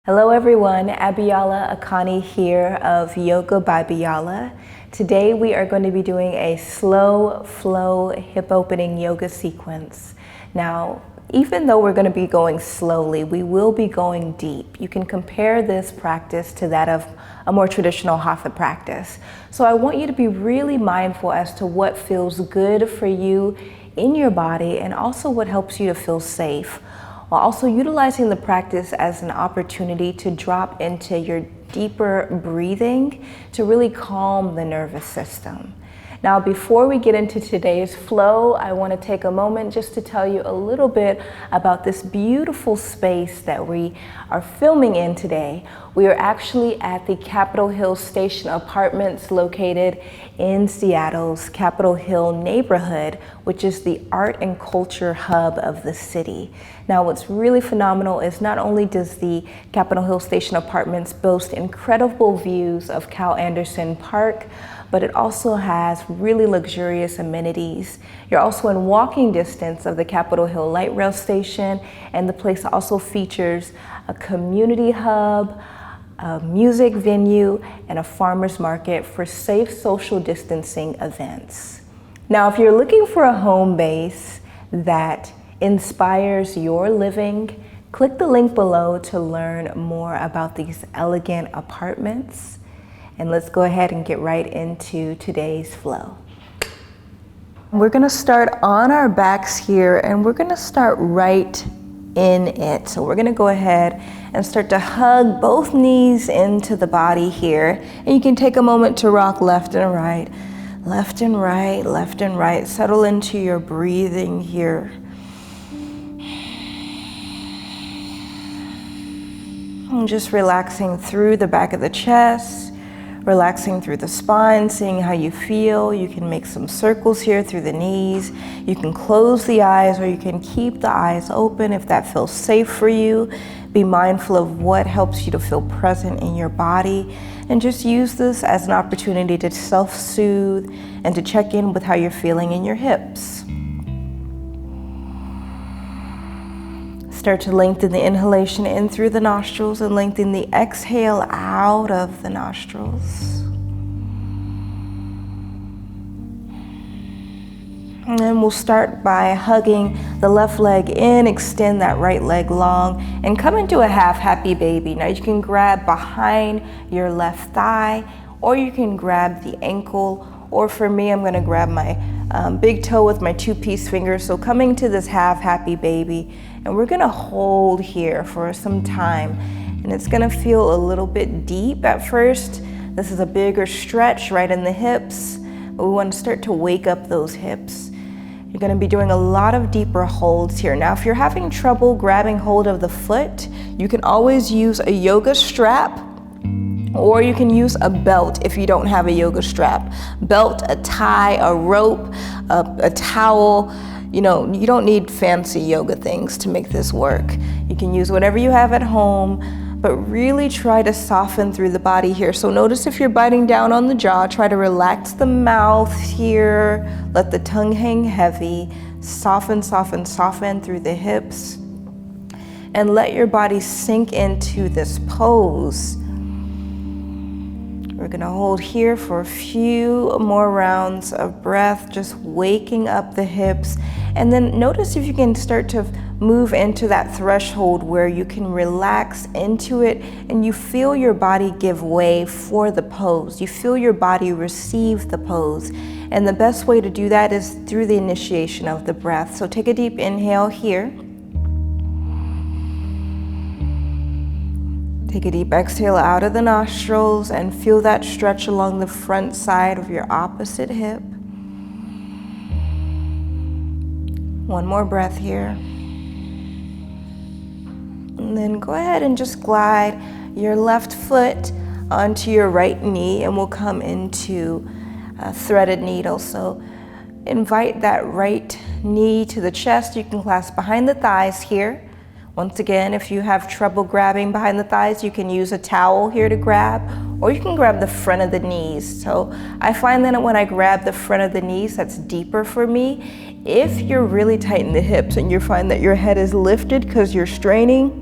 Hello everyone, Biola Akani here of Yoga by Biola. Today we are going to be doing a slow flow hip opening yoga sequence. Now, even though we're going to be going slowly, we will be going deep. You can compare this practice to that of a more traditional hatha practice. So I want you to be really mindful as to what feels good for you in your body and also what helps you to feel safe, while also utilizing the practice as an opportunity to drop into your deeper breathing to really calm the nervous system. Now, before we get into today's flow, I want to take a moment just to tell you a little bit about this beautiful space that we are filming in today. We are actually at the Capitol Hill Station Apartments located in Seattle's Capitol Hill neighborhood, which is the art and culture hub of the city. Now, what's really phenomenal is not only does the Capitol Hill Station Apartments boast incredible views of Cal Anderson Park, but it also has really luxurious amenities. You're also in walking distance of the Capitol Hill Light Rail Station, and the place also features a community hub, a music venue, and a farmer's market for safe social distancing events. Now, if you're looking for a home base that inspires your living, click the link below to learn more about these elegant apartments. And let's go ahead and get right into today's flow. We're gonna start on our backs here, and we're gonna start right in it. So we're gonna go ahead and start to hug both knees into the body here. And you can take a moment to rock left and right, left and right, left and right. Settle into your breathing here. And just relaxing through the back of the chest, relaxing through the spine, seeing how you feel. You can make some circles here through the knees. You can close the eyes or you can keep the eyes open if that feels safe for you. Be mindful of what helps you to feel present in your body, and just use this as an opportunity to self-soothe and to check in with how you're feeling in your hips. Start to lengthen the inhalation in through the nostrils and lengthen the exhale out of the nostrils. And then we'll start by hugging the left leg in, extend that right leg long, and come into a half happy baby. Now you can grab behind your left thigh, or you can grab the ankle, or for me, I'm gonna grab my big toe with my two-piece fingers. So coming to this half happy baby, and we're gonna hold here for some time. And it's gonna feel a little bit deep at first. This is a bigger stretch right in the hips, but we wanna start to wake up those hips. You're gonna be doing a lot of deeper holds here. Now, if you're having trouble grabbing hold of the foot, you can always use a yoga strap, or you can use a belt if you don't have a yoga strap. Belt, a tie, a rope, a towel. You know, you don't need fancy yoga things to make this work. You can use whatever you have at home, but really try to soften through the body here. So notice if you're biting down on the jaw, try to relax the mouth here. Let the tongue hang heavy. Soften, soften, soften through the hips. And let your body sink into this pose. We're gonna hold here for a few more rounds of breath, just waking up the hips. And then notice if you can start to move into that threshold where you can relax into it and you feel your body give way for the pose. You feel your body receive the pose. And the best way to do that is through the initiation of the breath. So take a deep inhale here. Take a deep exhale out of the nostrils and feel that stretch along the front side of your opposite hip. One more breath here. And then go ahead and just glide your left foot onto your right knee, and we'll come into a threaded needle. So invite that right knee to the chest. You can clasp behind the thighs here. Once again, if you have trouble grabbing behind the thighs, you can use a towel here to grab, or you can grab the front of the knees. So I find that when I grab the front of the knees, that's deeper for me. If you're really tight in the hips and you find that your head is lifted because you're straining,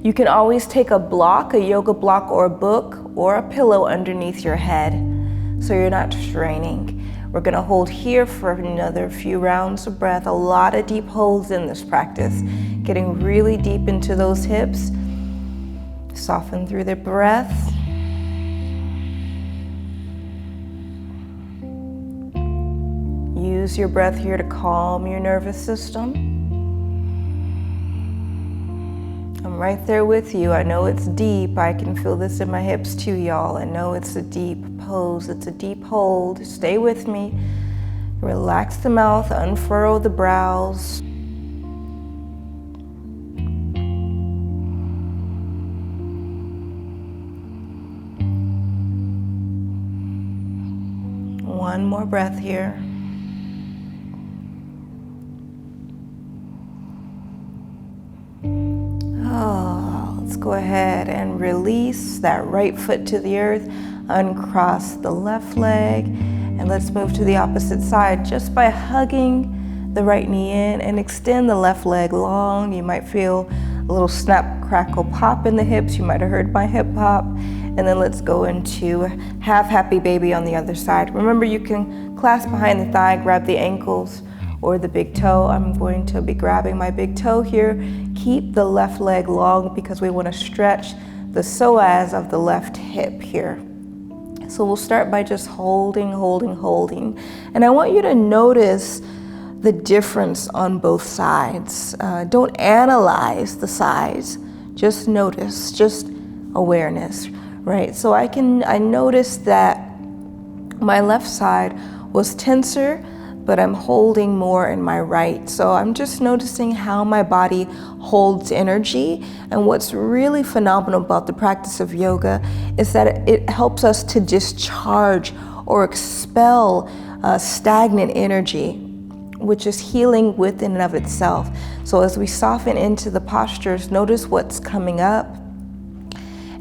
You can always take a block, a yoga block or a book or a pillow underneath your head so you're not straining. We're gonna hold here for another few rounds of breath. A lot of deep holds in this practice. Getting really deep into those hips. Soften through the breath. Use your breath here to calm your nervous system. I'm right there with you. I know it's deep. I can feel this in my hips too, y'all. I know it's a deep pose. It's a deep hold. Stay with me. Relax the mouth, unfurrow the brows. One more breath here. Let's go ahead and release that right foot to the earth, uncross the left leg, and let's move to the opposite side just by hugging the right knee in and extend the left leg long. You might feel a little snap, crackle, pop in the hips. You might have heard my hip hop. And then let's go into half happy baby on the other side. Remember, you can clasp behind the thigh, grab the ankles or the big toe. I'm going to be grabbing my big toe here. Keep the left leg long because we want to stretch the psoas of the left hip here. So we'll start by just holding. And I want you to notice the difference on both sides. Don't analyze the sides, just notice, just awareness, right? So I noticed that my left side was tenser, but I'm holding more in my right. So I'm just noticing how my body holds energy. And what's really phenomenal about the practice of yoga is that it helps us to discharge or expel stagnant energy, which is healing within and of itself. So as we soften into the postures, notice what's coming up.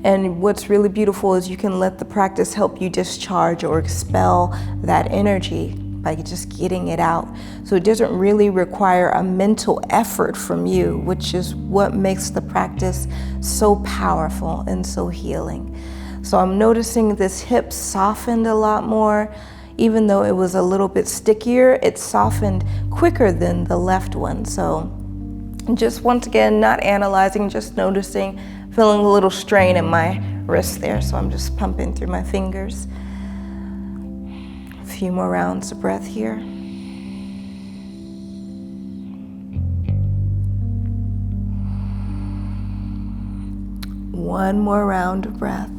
And what's really beautiful is you can let the practice help you discharge or expel that energy by just getting it out. So it doesn't really require a mental effort from you, which is what makes the practice so powerful and so healing. So I'm noticing this hip softened a lot more. Even though it was a little bit stickier, it softened quicker than the left one. So just once again, not analyzing, just noticing, feeling a little strain in my wrist there. So I'm just pumping through my fingers. A few more rounds of breath here. One more round of breath.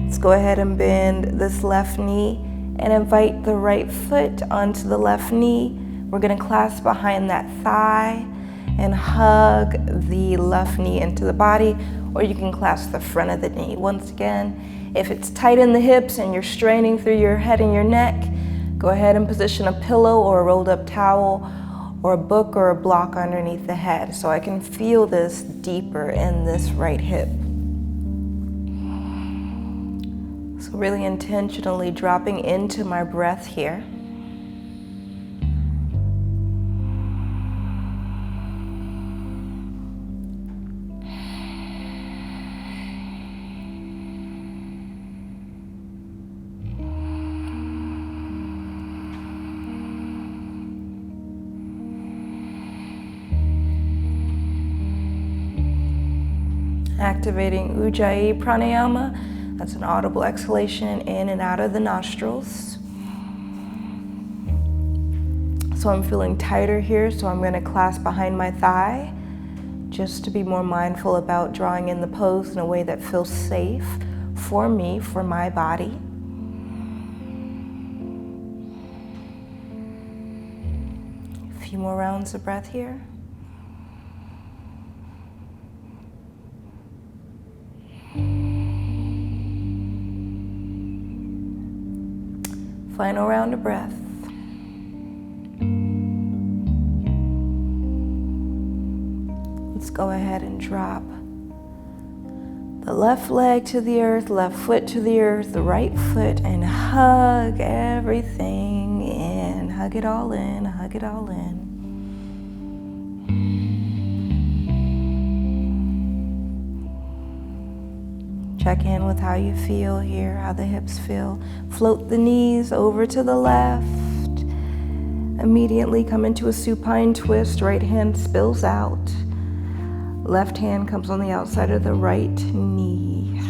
Let's go ahead and bend this left knee and invite the right foot onto the left knee. We're gonna clasp behind that thigh and hug the left knee into the body, or you can clasp the front of the knee. Once again, if it's tight in the hips and you're straining through your head and your neck, go ahead and position a pillow or a rolled up towel or a book or a block underneath the head so I can feel this deeper in this right hip. So really intentionally dropping into my breath here. Activating Ujjayi pranayama. That's an audible exhalation in and out of the nostrils. So I'm feeling tighter here, so I'm going to clasp behind my thigh just to be more mindful about drawing in the pose in a way that feels safe for me, for my body. A few more rounds of breath here. Final round of breath. Let's go ahead and drop the left leg to the earth, left foot to the earth, the right foot, and hug everything in. Hug it all in, hug it all in. Check in with how you feel here, how the hips feel. Float the knees over to the left. Immediately come into a supine twist. Right hand spills out. Left hand comes on the outside of the right knee.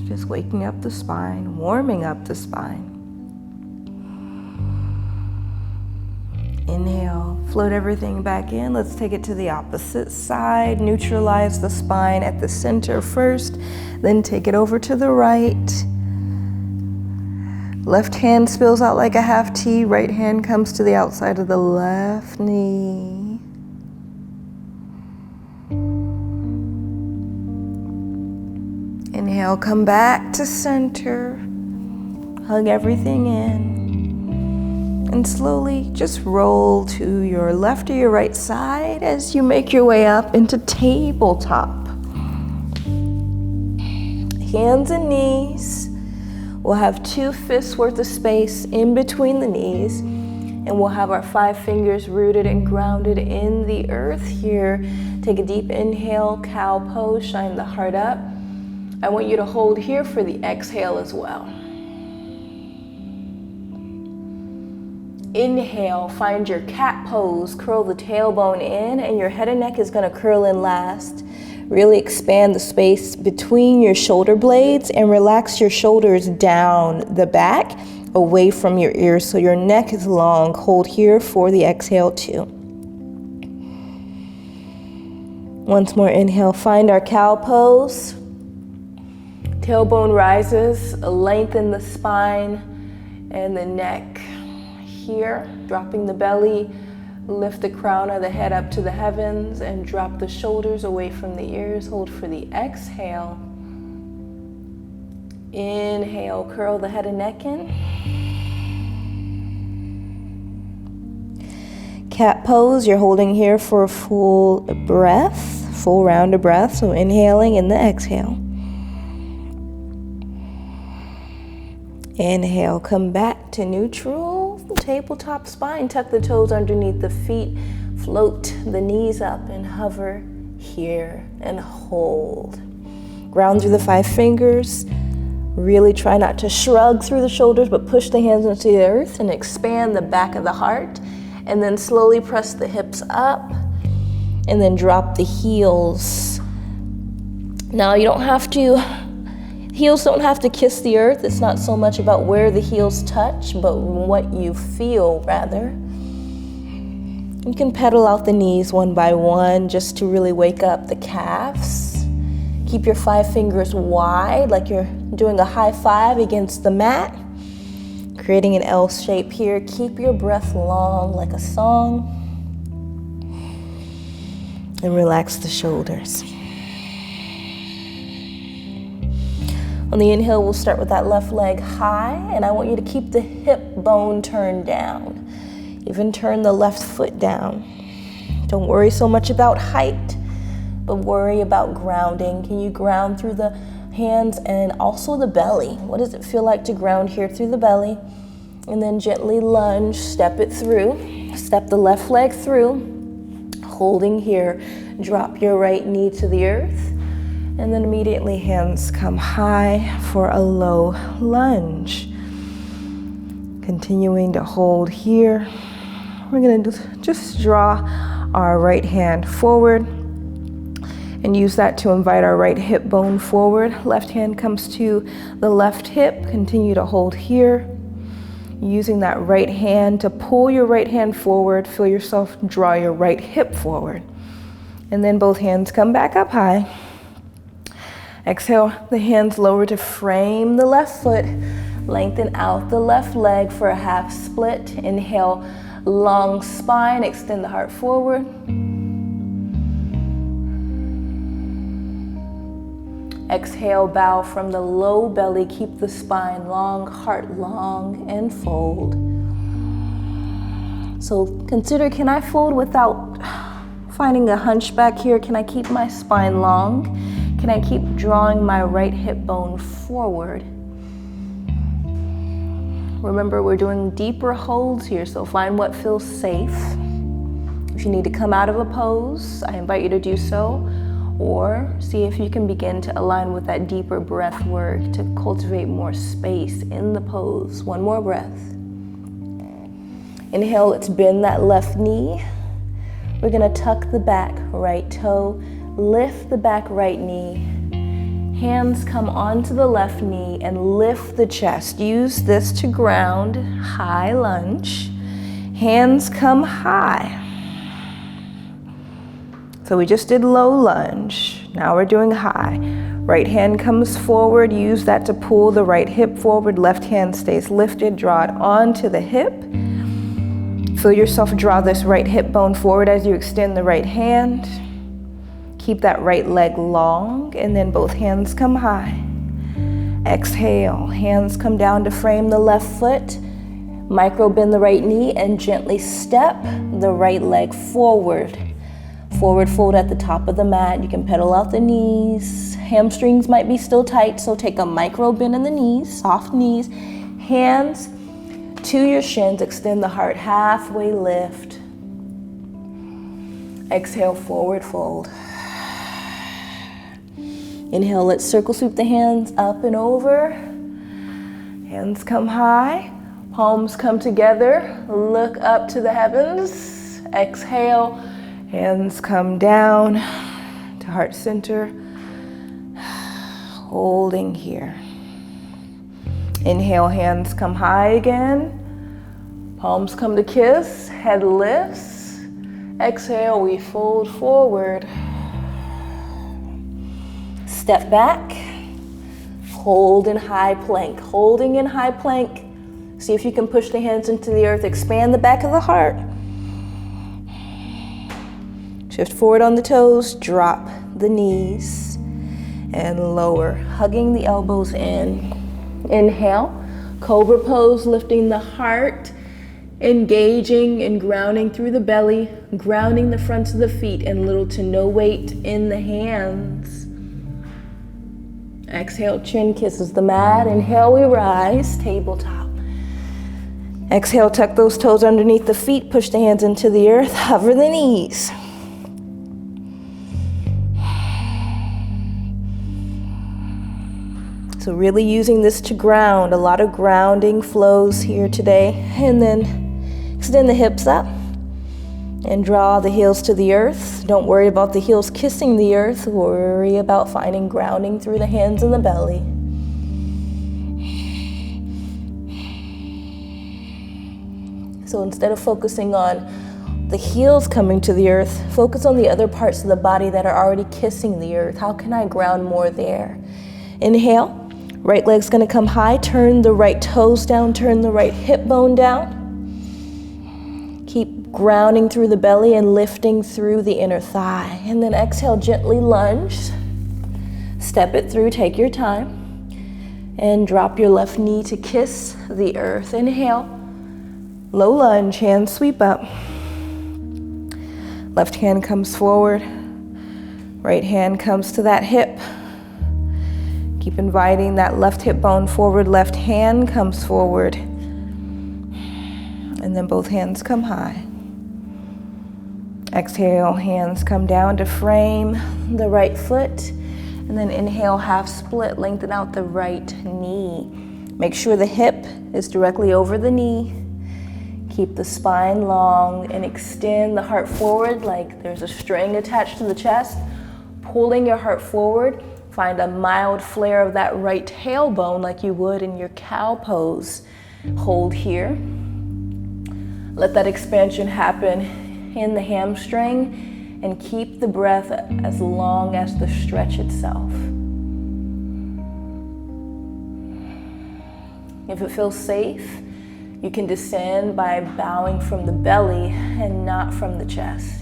Just waking up the spine, warming up the spine. Inhale, float everything back in. Let's take it to the opposite side. Neutralize the spine at the center first, then take it over to the right. Left hand spills out like a half T. Right hand comes to the outside of the left knee. Inhale, come back to center. Hug everything in. And slowly just roll to your left or your right side as you make your way up into tabletop. Hands and knees. We'll have 2 fists worth of space in between the knees. And we'll have our 5 fingers rooted and grounded in the earth here. Take a deep inhale, cow pose, shine the heart up. I want you to hold here for the exhale as well. Inhale, find your cat pose, curl the tailbone in, and your head and neck is gonna curl in last. Really expand the space between your shoulder blades and relax your shoulders down the back, away from your ears, so your neck is long. Hold here for the exhale too. Once more, inhale, find our cow pose. Tailbone rises, lengthen the spine and the neck. Here, dropping the belly, lift the crown of the head up to the heavens and drop the shoulders away from the ears. Hold for the exhale. Inhale, curl the head and neck in. Cat pose, you're holding here for a full breath, full round of breath. So inhaling in the exhale. Inhale, come back to neutral. Tabletop spine, tuck the toes underneath the feet, float the knees up and hover here and hold. Ground through the 5 fingers. Really try not to shrug through the shoulders, but push the hands into the earth and expand the back of the heart. And then slowly press the hips up and then drop the heels. Now you don't have to Heels don't have to kiss the earth. It's not so much about where the heels touch, but what you feel, rather. You can pedal out the knees one by one just to really wake up the calves. Keep your 5 fingers wide, like you're doing a high five against the mat, creating an L shape here. Keep your breath long, like a song, and relax the shoulders. On the inhale, we'll start with that left leg high, and I want you to keep the hip bone turned down. Even turn the left foot down. Don't worry so much about height, but worry about grounding. Can you ground through the hands and also the belly? What does it feel like to ground here through the belly? And then gently lunge, step it through. Step the left leg through, holding here. Drop your right knee to the earth. And then immediately hands come high for a low lunge. Continuing to hold here. We're gonna just draw our right hand forward and use that to invite our right hip bone forward. Left hand comes to the left hip. Continue to hold here. Using that right hand to pull your right hand forward. Feel yourself draw your right hip forward. And then both hands come back up high. Exhale, the hands lower to frame the left foot. Lengthen out the left leg for a half split. Inhale, long spine, extend the heart forward. Exhale, bow from the low belly, keep the spine long, heart long, and fold. So consider, can I fold without finding a hunchback here? Can I keep my spine long? Can I keep drawing my right hip bone forward? Remember, we're doing deeper holds here, so find what feels safe. If you need to come out of a pose, I invite you to do so. or see if you can begin to align with that deeper breath work to cultivate more space in the pose. One more breath. Inhale, let's bend that left knee. We're gonna tuck the back right toe, lift the back right knee. Hands come onto the left knee and lift the chest. Use this to ground, high lunge. Hands come high. So we just did low lunge. Now we're doing high. Right hand comes forward. Use that to pull the right hip forward. Left hand stays lifted. Draw it onto the hip. Feel yourself draw this right hip bone forward as you extend the right hand. Keep that right leg long, and then both hands come high. Exhale, hands come down to frame the left foot. Micro bend the right knee and gently step the right leg forward. Forward fold at the top of the mat. You can pedal out the knees. Hamstrings might be still tight, so take a micro bend in the knees, soft knees. Hands to your shins, extend the heart, halfway lift. Exhale, forward fold. Inhale, let's circle sweep the hands up and over. Hands come high, palms come together, look up to the heavens. Exhale, hands come down to heart center, holding here. Inhale, hands come high again. Palms come to kiss, head lifts. Exhale, we fold forward. Step back, hold in high plank. Holding in high plank, see if you can push the hands into the earth, expand the back of the heart. Shift forward on the toes, drop the knees, and lower, hugging the elbows in. Inhale, cobra pose, lifting the heart, engaging and grounding through the belly, grounding the fronts of the feet, and little to no weight in the hands. Exhale, chin kisses the mat. Inhale, we rise, tabletop. Exhale, tuck those toes underneath the feet, push the hands into the earth, hover the knees. So really using this to ground, a lot of grounding flows here today. And then extend the hips up and draw the heels to the earth. Don't worry about the heels kissing the earth. Worry about finding grounding through the hands and the belly. So instead of focusing on the heels coming to the earth, focus on the other parts of the body that are already kissing the earth. How can I ground more there? Inhale. Right leg's gonna come high, turn the right toes down, turn the right hip bone down. Keep grounding through the belly and lifting through the inner thigh. And then exhale, gently lunge. Step it through, take your time. And drop your left knee to kiss the earth. Inhale, low lunge, hands sweep up. Left hand comes forward. Right hand comes to that hip. Keep inviting that left hip bone forward, left hand comes forward. And then both hands come high. Exhale, hands come down to frame the right foot. And then inhale, half split, lengthen out the right knee. Make sure the hip is directly over the knee. Keep the spine long and extend the heart forward like there's a string attached to the chest. Pulling your heart forward. Find a mild flare of that right tailbone like you would in your cow pose. Hold here. Let that expansion happen in the hamstring and keep the breath as long as the stretch itself. If it feels safe, you can descend by bowing from the belly and not from the chest.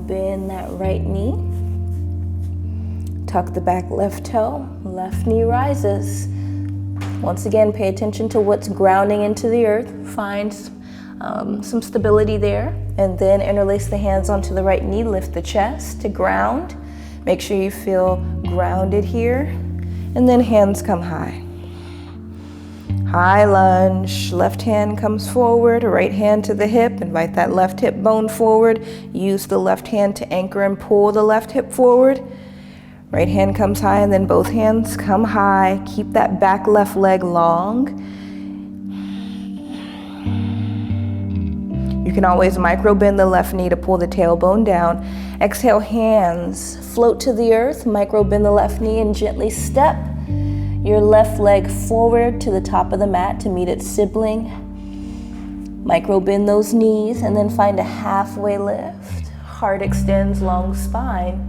Bend that right knee. Tuck the back left toe. Left knee rises. Once again, pay attention to what's grounding into the earth. Find some stability there. And then interlace the hands onto the right knee, lift the chest to ground. Make sure you feel grounded here. And then hands come high. High lunge, left hand comes forward, right hand to the hip, invite that left hip bone forward. Use the left hand to anchor and pull the left hip forward. Right hand comes high and then both hands come high. Keep that back left leg long. You can always micro bend the left knee to pull the tailbone down. Exhale, hands float to the earth, micro bend the left knee and gently step your left leg forward to the top of the mat to meet its sibling. Micro bend those knees and then find a halfway lift. Heart extends, long spine.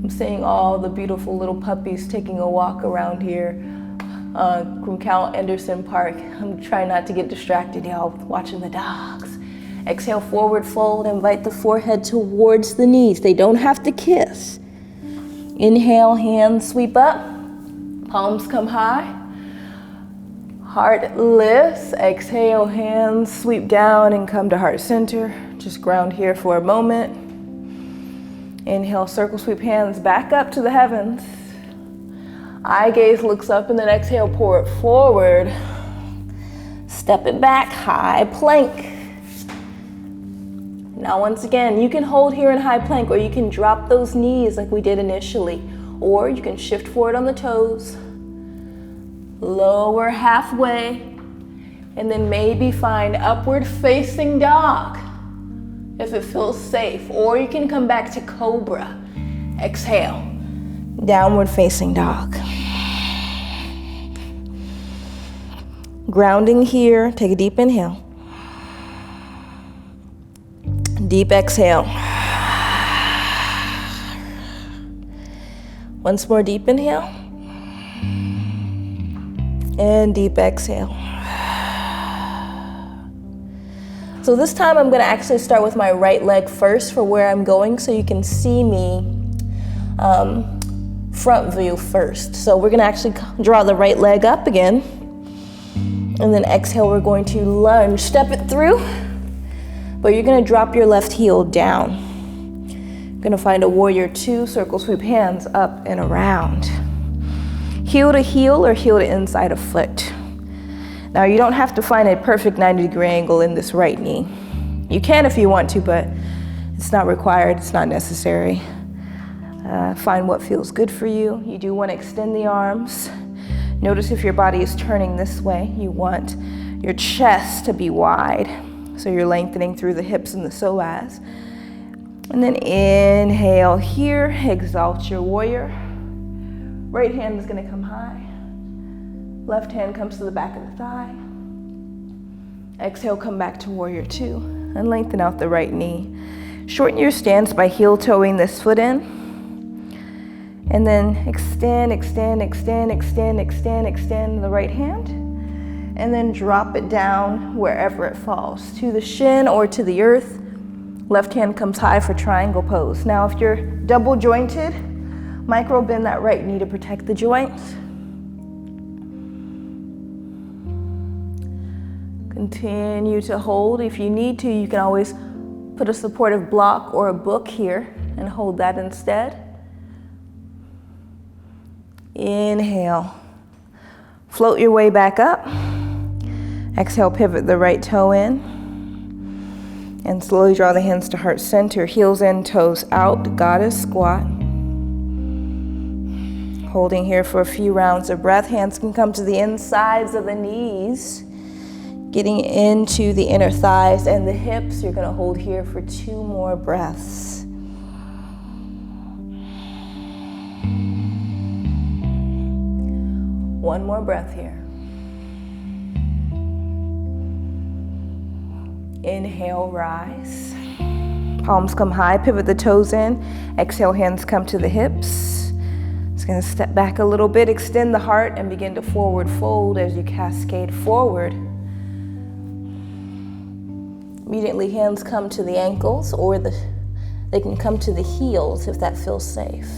I'm seeing all the beautiful little puppies taking a walk around here from Cal Anderson Park. I'm trying not to get distracted, y'all, watching the dogs. Exhale, forward fold, invite the forehead towards the knees. They don't have to kiss. Inhale, hands sweep up. Palms come high, heart lifts. Exhale, hands sweep down and come to heart center. Just ground here for a moment. Inhale, circle sweep hands back up to the heavens. Eye gaze looks up and then exhale, pour it forward. Step it back, high plank. Now once again, you can hold here in high plank or you can drop those knees like we did initially. Or you can shift forward on the toes, lower halfway, and then maybe find upward facing dog if it feels safe. Or you can come back to cobra. Exhale, downward facing dog. Grounding here, take a deep inhale. Deep exhale. Once more, deep inhale. And deep exhale. So this time I'm going to actually start with my right leg first for where I'm going so you can see me front view first. So we're going to actually draw the right leg up again. And then exhale, we're going to lunge. Step it through, but you're going to drop your left heel down. Gonna find a warrior two, circle sweep hands up and around. Heel to heel or heel to inside of foot. Now you don't have to find a perfect 90-degree angle in this right knee. You can if you want to, but it's not required, it's not necessary. Find what feels good for you. You do want to extend the arms. Notice if your body is turning this way, you want your chest to be wide. So you're lengthening through the hips and the psoas. And then inhale here, exalt your warrior. Right hand is gonna come high. Left hand comes to the back of the thigh. Exhale, come back to warrior two and lengthen out the right knee. Shorten your stance by heel toeing this foot in. And then extend, extend, extend, extend, extend, extend the right hand. And then drop it down wherever it falls, to the shin or to the earth. Left hand comes high for triangle pose. Now if you're double jointed, micro bend that right knee to protect the joints. Continue to hold. If you need to, you can always put a supportive block or a book here and hold that instead. Inhale. Float your way back up. Exhale, pivot the right toe in. And slowly draw the hands to heart center. Heels in, toes out, goddess squat. Holding here for a few rounds of breath. Hands can come to the insides of the knees. Getting into the inner thighs and the hips. You're gonna hold here for 2 more breaths. One more breath here. Inhale, rise. Palms come high, pivot the toes in. Exhale, hands come to the hips. Just gonna step back a little bit, extend the heart, and begin to forward fold as you cascade forward. Immediately, hands come to the ankles, or they can come to the heels if that feels safe.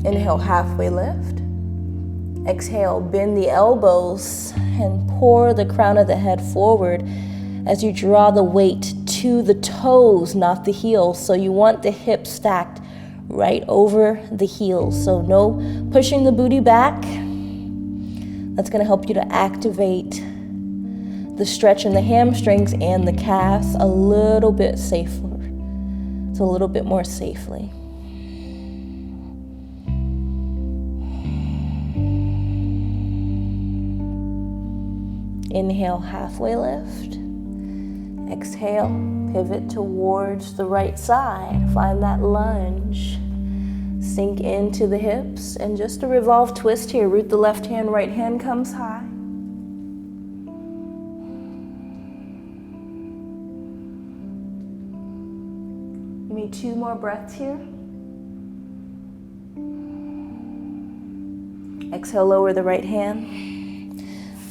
Inhale, halfway lift. Exhale, bend the elbows and pour the crown of the head forward as you draw the weight to the toes, not the heels. So you want the hips stacked right over the heels. So no pushing the booty back. That's going to help you to activate the stretch in the hamstrings and the calves a little bit safer. So a little bit more safely. Inhale, halfway lift. Exhale, pivot towards the right side. Find that lunge. Sink into the hips, and just a revolve twist here. Root the left hand, right hand comes high. Give me 2 more breaths here. Exhale, lower the right hand.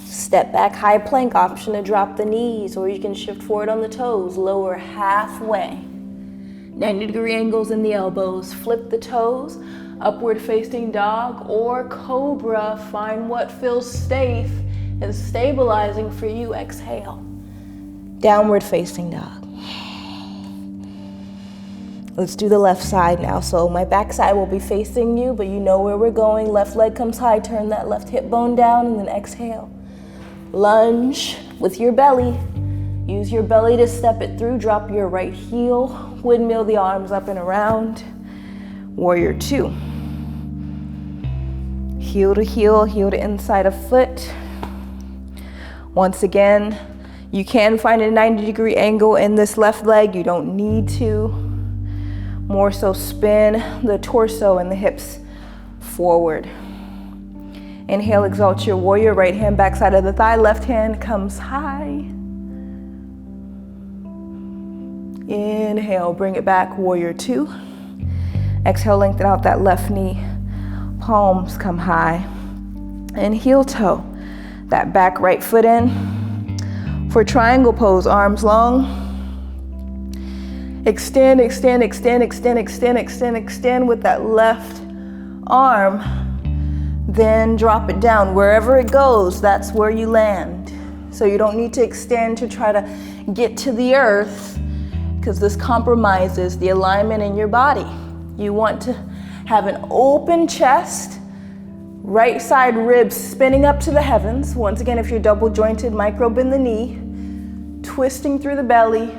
Step back, high plank, option to drop the knees, or you can shift forward on the toes, lower halfway. 90-degree angles in the elbows, flip the toes, upward facing dog or cobra. Find what feels safe and stabilizing for you. Exhale, downward facing dog. Let's do the left side now. So my back side will be facing you, but you know where we're going. Left leg comes high, turn that left hip bone down, and then exhale. Lunge with your belly. Use your belly to step it through. Drop your right heel. Windmill the arms up and around. Warrior 2. Heel to inside of foot. Once again, you can find a 90-degree angle in this left leg. You don't need to. More so spin the torso and the hips forward. Inhale, exalt your warrior. Right hand backside of the thigh. Left hand comes high. Inhale, bring it back, warrior 2. Exhale, lengthen out that left knee. Palms come high. And heel toe. That back right foot in. For triangle pose, arms long. Extend with that left arm. Then drop it down. Wherever it goes, that's where you land. So you don't need to extend to try to get to the earth, because this compromises the alignment in your body. You want to have an open chest, right side ribs spinning up to the heavens. Once again, if you're double jointed, micro bend the knee, twisting through the belly.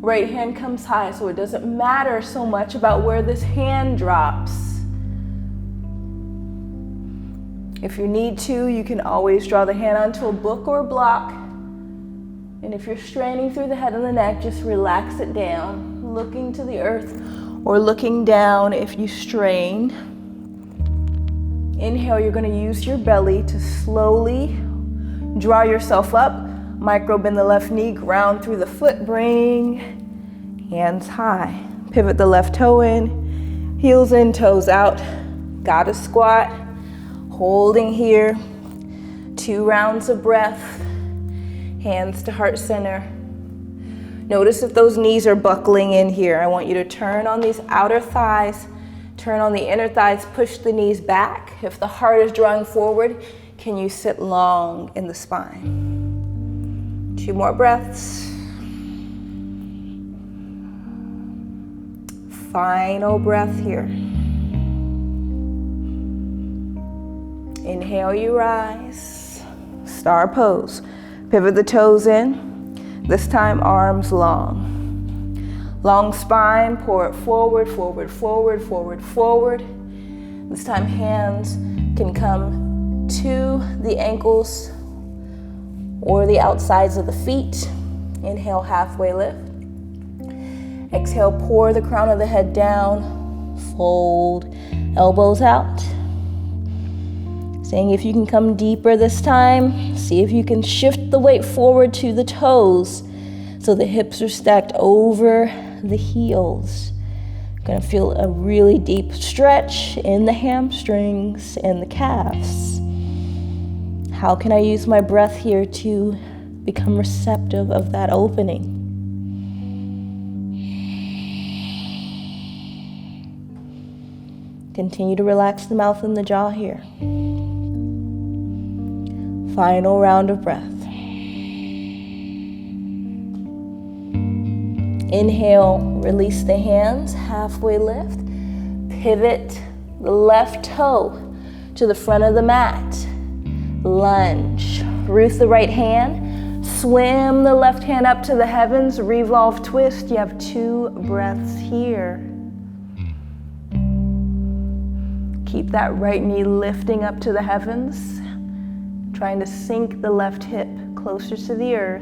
Right hand comes high, so it doesn't matter so much about where this hand drops. If you need to, you can always draw the hand onto a book or a block. And if you're straining through the head and the neck, just relax it down, looking to the earth or looking down if you strain. Inhale, you're going to use your belly to slowly draw yourself up. Micro bend the left knee, ground through the foot, bring hands high. Pivot the left toe in, heels in, toes out. Gotta squat, holding here. 2 rounds of breath. Hands to heart center. Notice if those knees are buckling in here. I want you to turn on these outer thighs, turn on the inner thighs, push the knees back. If the heart is drawing forward, can you sit long in the spine? 2 more breaths. Final breath here. Inhale, you rise. Star pose. Pivot the toes in. This time, arms long. Long spine, pour it forward, forward, forward, forward, forward. This time, hands can come to the ankles or the outsides of the feet. Inhale, halfway lift. Exhale, pour the crown of the head down. Fold, elbows out. Seeing if you can come deeper this time. See if you can shift the weight forward to the toes so the hips are stacked over the heels. Gonna feel a really deep stretch in the hamstrings and the calves. How can I use my breath here to become receptive of that opening? Continue to relax the mouth and the jaw here. Final round of breath. Inhale, release the hands, halfway lift. Pivot the left toe to the front of the mat. Lunge. Root the right hand. Swim the left hand up to the heavens. Revolve twist. You have 2 breaths here. Keep that right knee lifting up to the heavens. Trying to sink the left hip closer to the earth.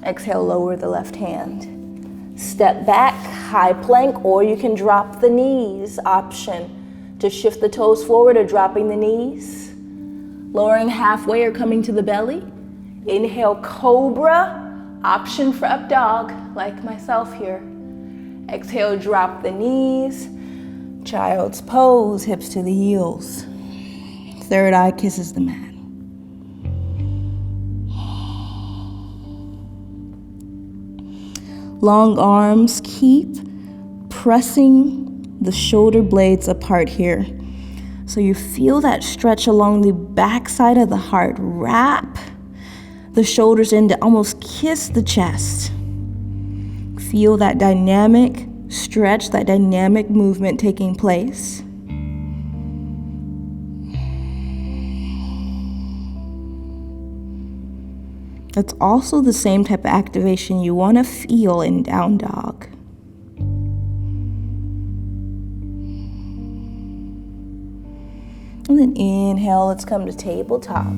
Exhale, lower the left hand. Step back, high plank, or you can drop the knees. Option to shift the toes forward or dropping the knees. Lowering halfway or coming to the belly. Inhale, cobra. Option for up dog, like myself here. Exhale, drop the knees. Child's pose, hips to the heels. Third eye kisses the mat. Long arms, keep pressing the shoulder blades apart here. So you feel that stretch along the back side of the heart. Wrap the shoulders in to almost kiss the chest. Feel that dynamic stretch, that dynamic movement taking place. That's also the same type of activation you want to feel in down dog. And then inhale, let's come to tabletop.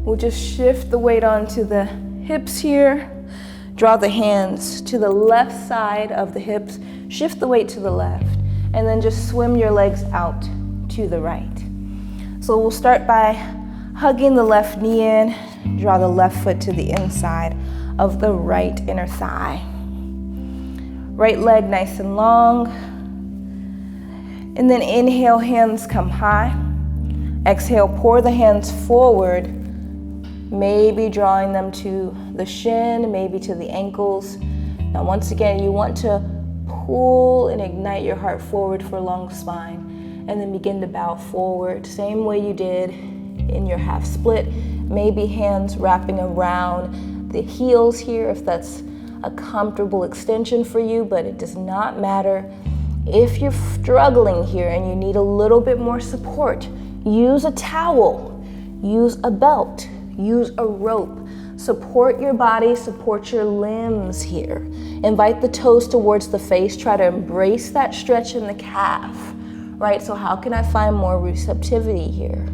We'll just shift the weight onto the hips here. Draw the hands to the left side of the hips. Shift the weight to the left. And then just swim your legs out to the right. So we'll start by hugging the left knee in. Draw the left foot to the inside of the right inner thigh. Right leg nice and long. And then inhale, hands come high. Exhale, pour the hands forward. Maybe drawing them to the shin, maybe to the ankles. Now once again, you want to pull and ignite your heart forward for long spine. And then begin to bow forward, same way you did in your half split. Maybe hands wrapping around the heels here if that's a comfortable extension for you, but it does not matter. If you're struggling here and you need a little bit more support, use a towel, use a belt, use a rope. Support your body, support your limbs here. Invite the toes towards the face, try to embrace that stretch in the calf, right? So how can I find more receptivity here?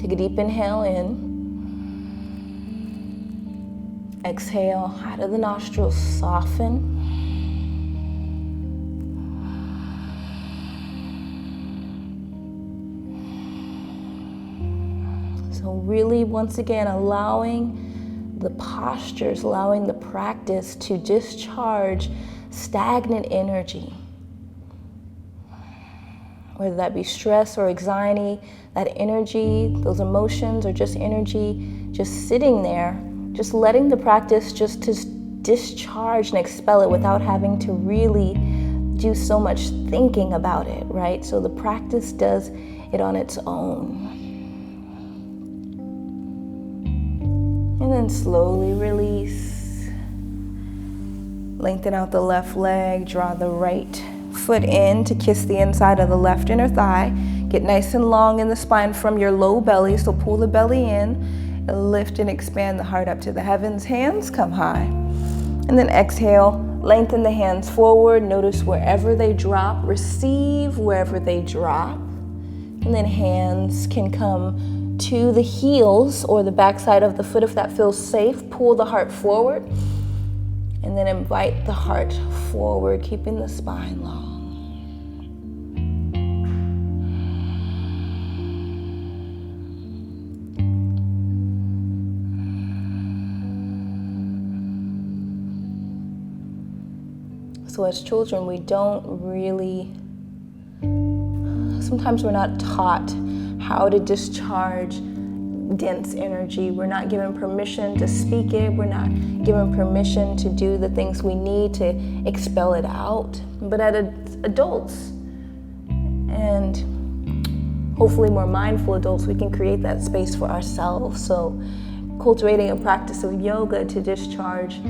Take a deep inhale in. Exhale out of the nostrils, soften. So really, once again, allowing the postures, allowing the practice to discharge stagnant energy. Whether that be stress or anxiety, that energy, those emotions, or just energy just sitting there, just letting the practice just to discharge and expel it without having to really do so much thinking about it, right? So the practice does it on its own. And then slowly release. Lengthen out the left leg, draw the right foot in to kiss the inside of the left inner thigh. Get nice and long in the spine from your low belly, so pull the belly in, and lift and expand the heart up to the heavens. Hands come high. And then exhale, lengthen the hands forward. Notice wherever they drop, receive wherever they drop. And then hands can come to the heels or the backside of the foot if that feels safe. Pull the heart forward. And then invite the heart forward, keeping the spine long. So as children, we don't really, sometimes we're not taught how to discharge dense energy. We're not given permission to speak it. We're not given permission to do the things we need to expel it out. But as adults, and and hopefully more mindful adults, we can create that space for ourselves. So cultivating a practice of yoga to discharge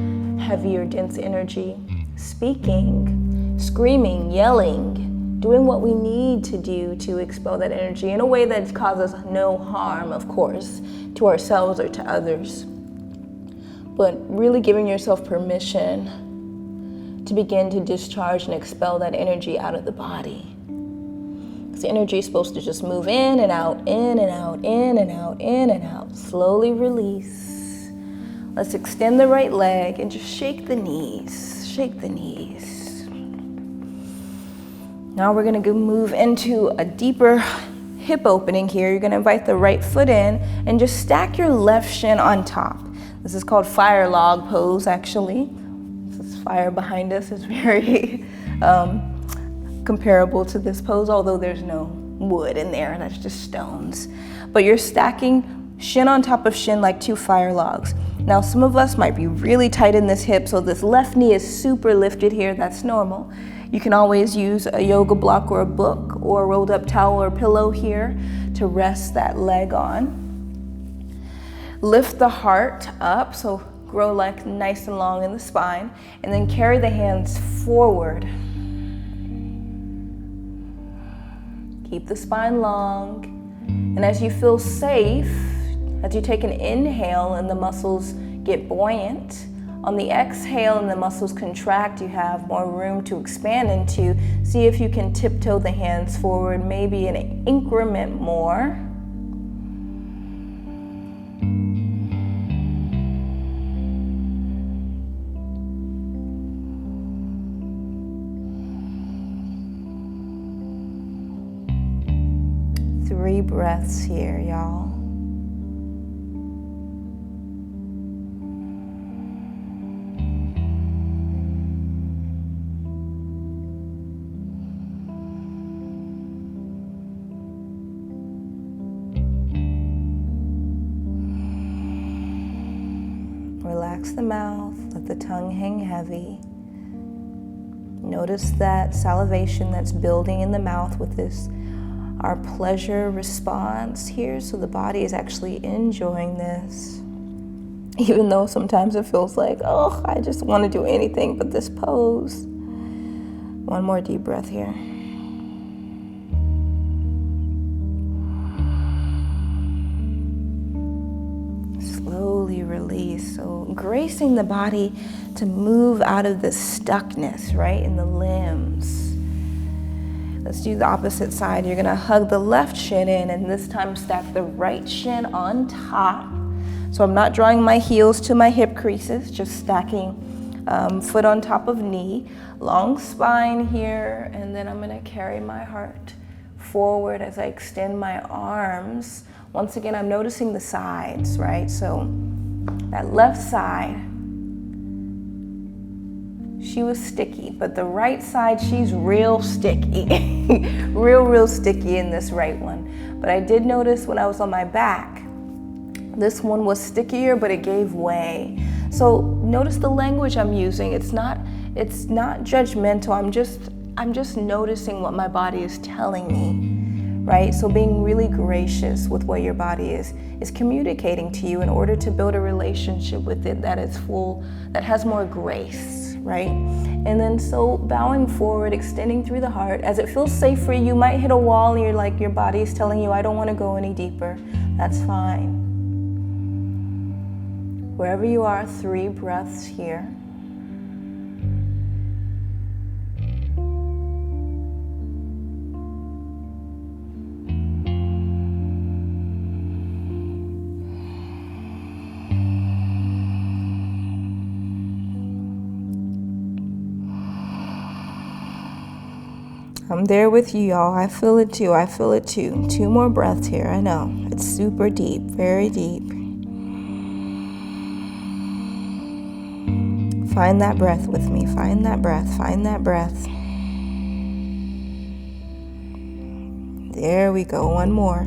heavier, dense energy, speaking, screaming, yelling, doing what we need to do to expel that energy in a way that causes no harm, of course, to ourselves or to others. But really giving yourself permission to begin to discharge and expel that energy out of the body. Because the energy is supposed to just move in and out, in and out, in and out, in and out. Slowly release. Let's extend the right leg and just shake the knees. Shake the knees. Now we're going to move into a deeper hip opening here. You're going to invite the right foot in and just stack your left shin on top. This is called fire log pose, actually. This fire behind us is very comparable to this pose, although there's no wood in there, that's just stones. But you're stacking shin on top of shin like two fire logs. Now, some of us might be really tight in this hip, so this left knee is super lifted here. That's normal. You can always use a yoga block or a book or a rolled up towel or pillow here to rest that leg on. Lift the heart up, so grow like nice and long in the spine, and then carry the hands forward. Keep the spine long, and as you feel safe, as you take an inhale and the muscles get buoyant, on the exhale and the muscles contract, you have more room to expand into. See if you can tiptoe the hands forward, maybe an increment more. Three breaths here, y'all. Relax the mouth, let the tongue hang heavy. Notice that salivation that's building in the mouth with this, our pleasure response here. So the body is actually enjoying this. Even though sometimes it feels like, oh, I just want to do anything but this pose. One more deep breath here. Slowly release. So gracing the body to move out of this stuckness, right, in the limbs. Let's do the opposite side. You're gonna hug the left shin in, and this time stack the right shin on top. So I'm not drawing my heels to my hip creases, just stacking foot on top of knee. Long spine here, and then I'm gonna carry my heart forward as I extend my arms. Once again, I'm noticing the sides, right? So that left side, she was sticky, but the right side, she's real sticky. real sticky in this right one. But I did notice when I was on my back, this one was stickier, but it gave way. So notice the language I'm using. It's not judgmental. I'm just noticing what my body is telling me, right? So being really gracious with what your body is communicating to you in order to build a relationship with it that is full, that has more grace, right? And then so bowing forward, extending through the heart. As it feels safe for you, you might hit a wall and you're like, your body is telling you, I don't want to go any deeper. That's fine. Wherever you are, 3 breaths here. I'm there with you, y'all. I feel it too. I feel it too. 2 more breaths here. I know. It's super deep, very deep. Find that breath with me. Find that breath. Find that breath. There we go. 1 more.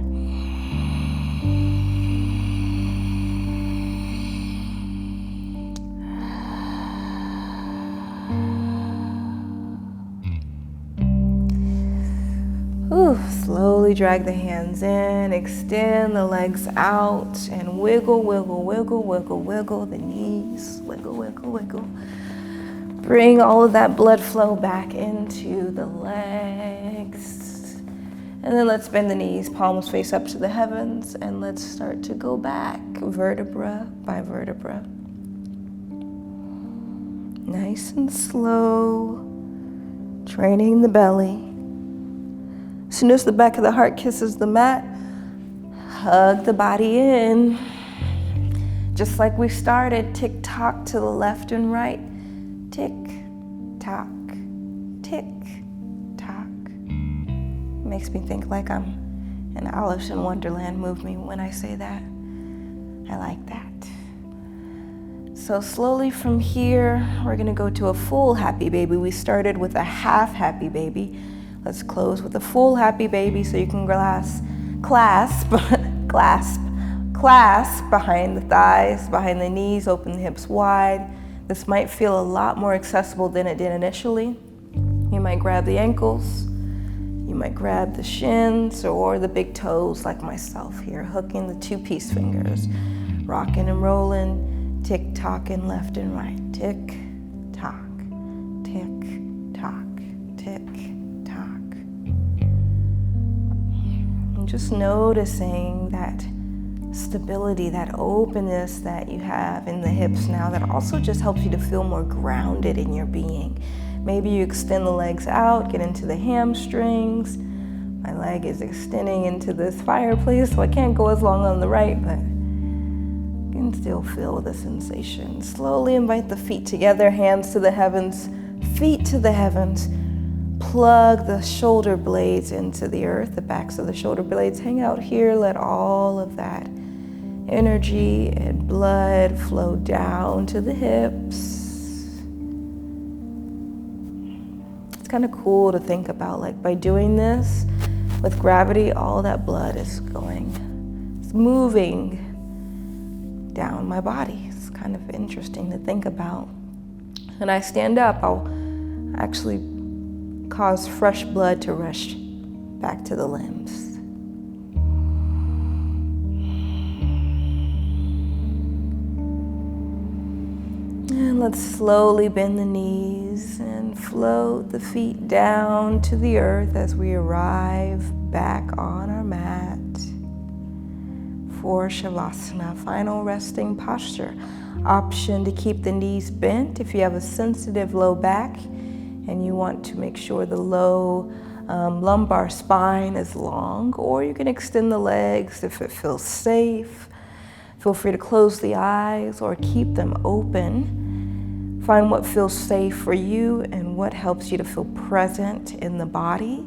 Ooh, slowly drag the hands in, extend the legs out, and wiggle, wiggle, wiggle, wiggle, wiggle the knees. Wiggle, wiggle, wiggle. Bring all of that blood flow back into the legs. And then let's bend the knees, palms face up to the heavens, and let's start to go back vertebra by vertebra. Nice and slow, training the belly. As soon as the back of the heart kisses the mat, hug the body in. Just like we started, tick tock to the left and right. Tick tock, tick tock. Makes me think like I'm in Alice in Wonderland. Move me when I say that. I like that. So slowly from here, we're gonna go to a full happy baby. We started with a half happy baby. Let's close with a full happy baby so you can clasp behind the thighs, behind the knees, open the hips wide. This might feel a lot more accessible than it did initially. You might grab the ankles, you might grab the shins or the big toes like myself here, hooking the two peace fingers, rocking and rolling, tick-tocking left and right, tick-tock, tick-tock, tick-tock. And just noticing that stability, that openness that you have in the hips now that also just helps you to feel more grounded in your being. Maybe you extend the legs out, get into the hamstrings. My leg is extending into this fireplace, so I can't go as long on the right, but you can still feel the sensation. Slowly invite the feet together, hands to the heavens, feet to the heavens. Plug the shoulder blades into the earth. The backs of the shoulder blades hang out here. Let all of that energy and blood flow down to the hips. It's kind of cool to think about, like by doing this with gravity, all that blood is it's moving down my body. It's kind of interesting to think about. When I stand up, I'll actually cause fresh blood to rush back to the limbs. And let's slowly bend the knees and float the feet down to the earth as we arrive back on our mat for Shavasana, final resting posture. Option to keep the knees bent if you have a sensitive low back and you want to make sure the low lumbar spine is long, or you can extend the legs if it feels safe. Feel free to close the eyes or keep them open. Find what feels safe for you and what helps you to feel present in the body.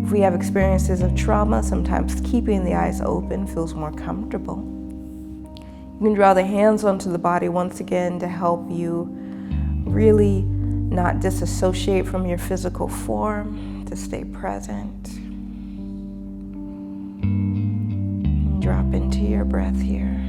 If we have experiences of trauma, sometimes keeping the eyes open feels more comfortable. You can draw the hands onto the body once again to help you really not disassociate from your physical form, to stay present. And drop into your breath here.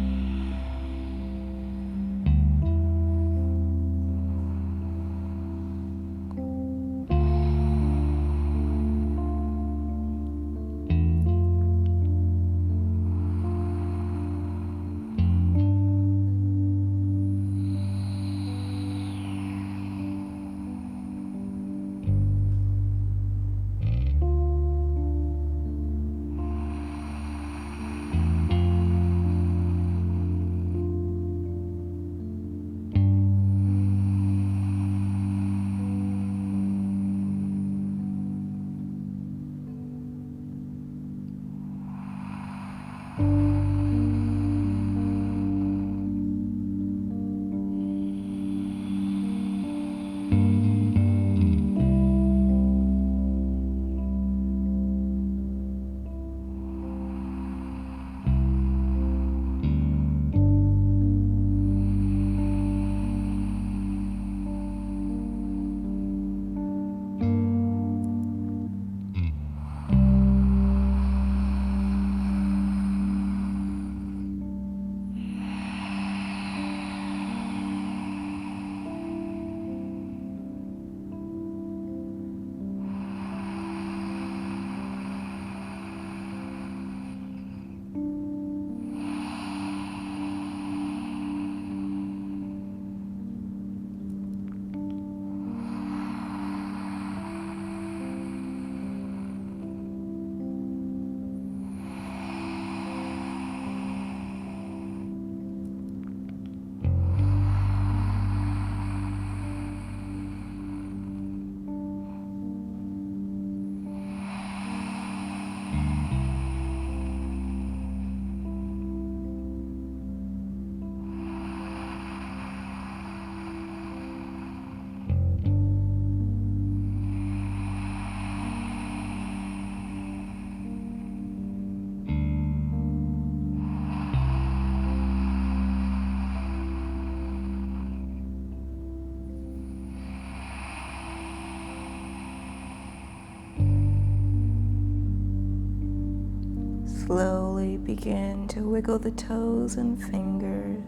Slowly begin to wiggle the toes and fingers.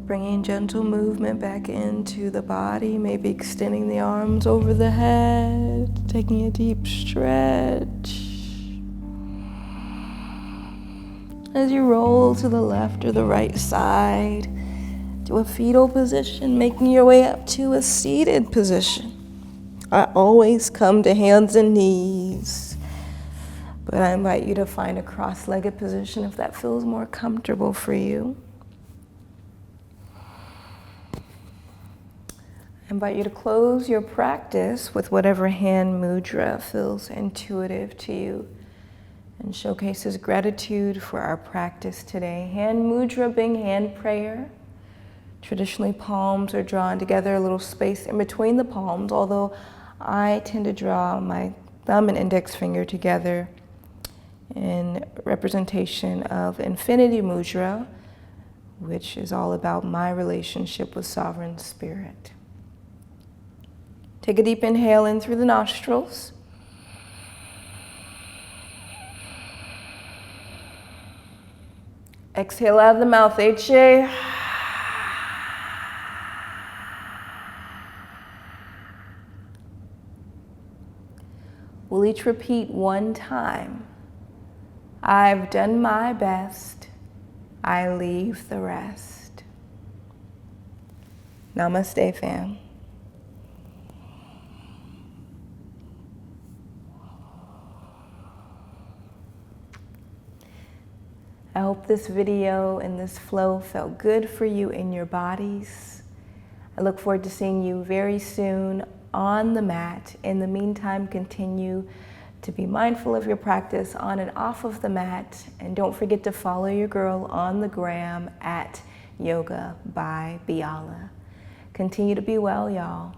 Bringing gentle movement back into the body, maybe extending the arms over the head, taking a deep stretch. As you roll to the left or the right side, to a fetal position, making your way up to a seated position. I always come to hands and knees, but I invite you to find a cross-legged position if that feels more comfortable for you. I invite you to close your practice with whatever hand mudra feels intuitive to you and showcases gratitude for our practice today. Hand mudra being hand prayer. Traditionally, palms are drawn together, a little space in between the palms, although I tend to draw my thumb and index finger together in representation of infinity mudra, which is all about my relationship with Sovereign Spirit. Take a deep inhale in through the nostrils. Exhale out of the mouth, HA. We'll each repeat one time. I've done my best. I leave the rest. Namaste, fam. I hope this video and this flow felt good for you in your bodies. I look forward to seeing you very soon on the mat. In the meantime, continue to be mindful of your practice on and off of the mat. And don't forget to follow your girl on the gram at Yoga by Biola. Continue to be well, y'all.